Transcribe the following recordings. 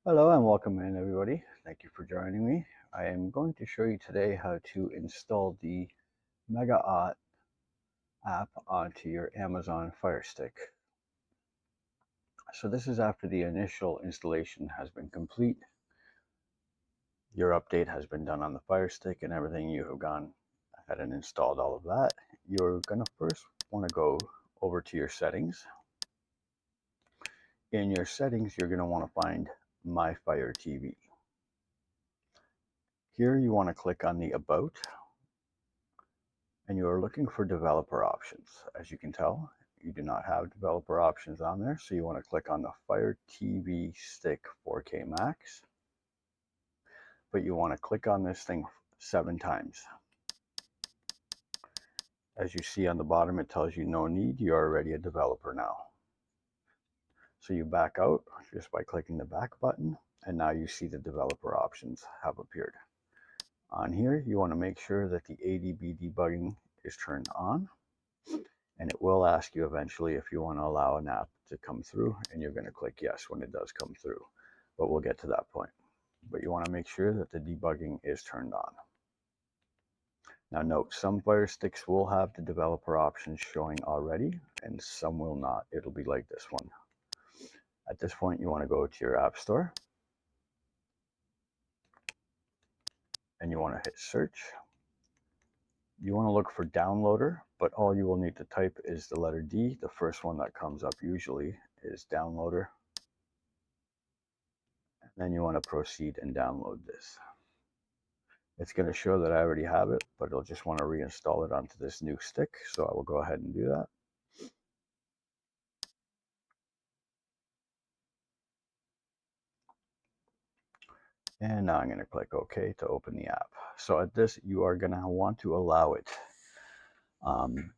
Hello and welcome in everybody. Thank you for joining me. I am going to show you today how to install the MEGAOTT app onto your Amazon Fire Stick. So this is after the initial installation has been complete. Your update has been done on the Fire Stick and everything. You have gone ahead and installed all of that. You're going to first want to go over to your settings. In your settings, you're going to want to find My Fire TV. Here you want to click on the About, and you are looking for developer options. As you can tell, you do not have developer options on there, so you want to click on the Fire TV Stick 4K Max, but you want to click on this thing 7 times. As you see on the bottom, it tells you no need, you're already a developer now. So you back out just by clicking the back button, and now you see the developer options have appeared. On here, you want to make sure that the ADB debugging is turned on, and it will ask you eventually if you want to allow an app to come through, and you're going to click yes when it does come through, but we'll get to that point. But you want to make sure that the debugging is turned on. Now note, some Fire Sticks will have the developer options showing already, and some will not. It'll be like this one. At this point, you want to go to your App Store, and you want to hit search. You want to look for downloader, but all you will need to type is the letter D. The first one that comes up usually is downloader. And then you want to proceed and download this. It's going to show that I already have it, but it'll just want to reinstall it onto this new stick. So I will go ahead and do that. And now I'm going to click OK to open the app. So at this, you are going to want to allow it.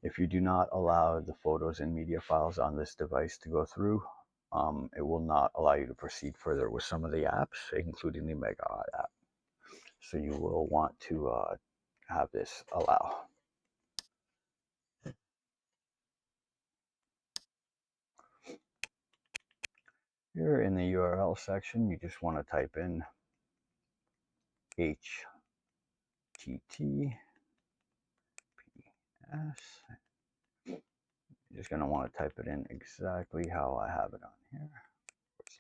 If you do not allow the photos and media files on this device to go through, it will not allow you to proceed further with some of the apps, including the MEGAOTT app. So you will want to have this allow. Here in the URL section, you just want to type in HTTPS. You're just going to want to type it in exactly how I have it on here. //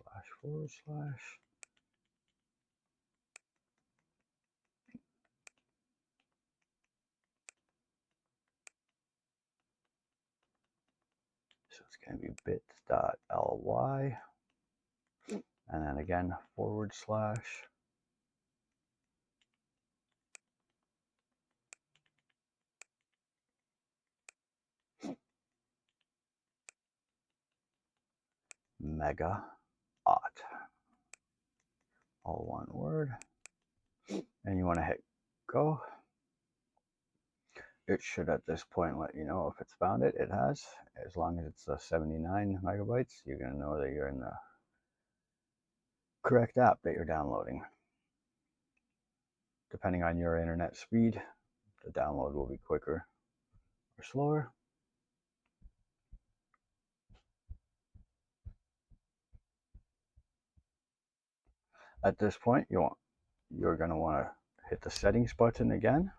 So it's going to be bit.ly, and then again / MEGAOTT, all one word, and you want to hit go. It should at this point let you know if it's found it. It has. As long as it's 79 megabytes, you're going to know that you're in the correct app that you're downloading. Depending on your internet speed, the download will be quicker or slower. At this point, you're going to want to hit the settings button again.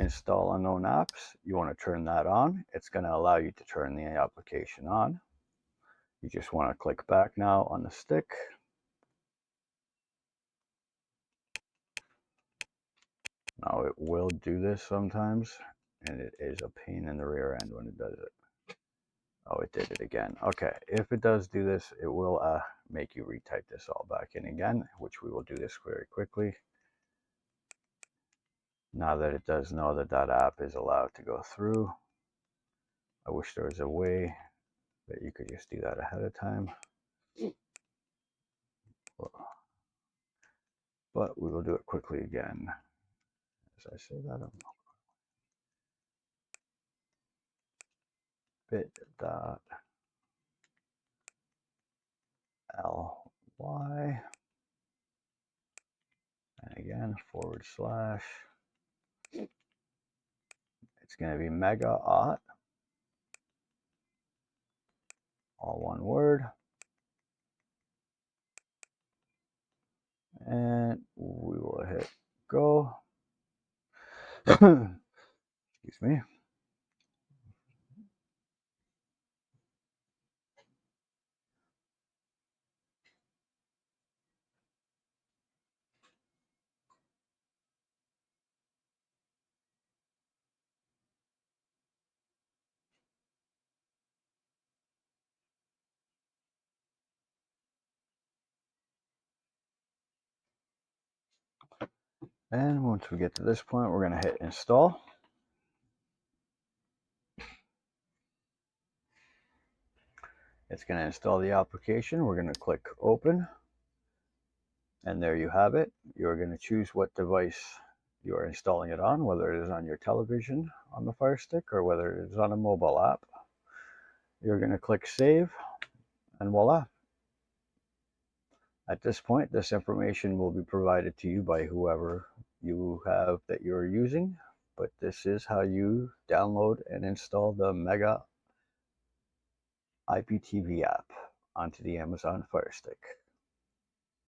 Install unknown apps. You want to turn that on. It's going to allow you to turn the application on. You just want to click back now on the stick. Now it will do this sometimes, and it is a pain in the rear end when it does it. Oh, it did it again. Okay, if it does do this, it will make you retype this all back in again, which we will do this very quickly. Now that it does know that that app is allowed to go through, I wish there was a way that you could just do that ahead of time. But we will do it quickly again. As I say that, I'm bit.ly, and again / it's going to be MEGAOTT, all one word, Excuse me. And once we get to this point, we're going to hit install. It's going to install the application. We're going to click open. And there you have it. You're going to choose what device you are installing it on, whether it is on your television on the Fire Stick or whether it is on a mobile app. You're going to click save, and voila. At this point, this information will be provided to you by whoever you have that you're using, but this is how you download and install the Mega IPTV app onto the Amazon Fire Stick.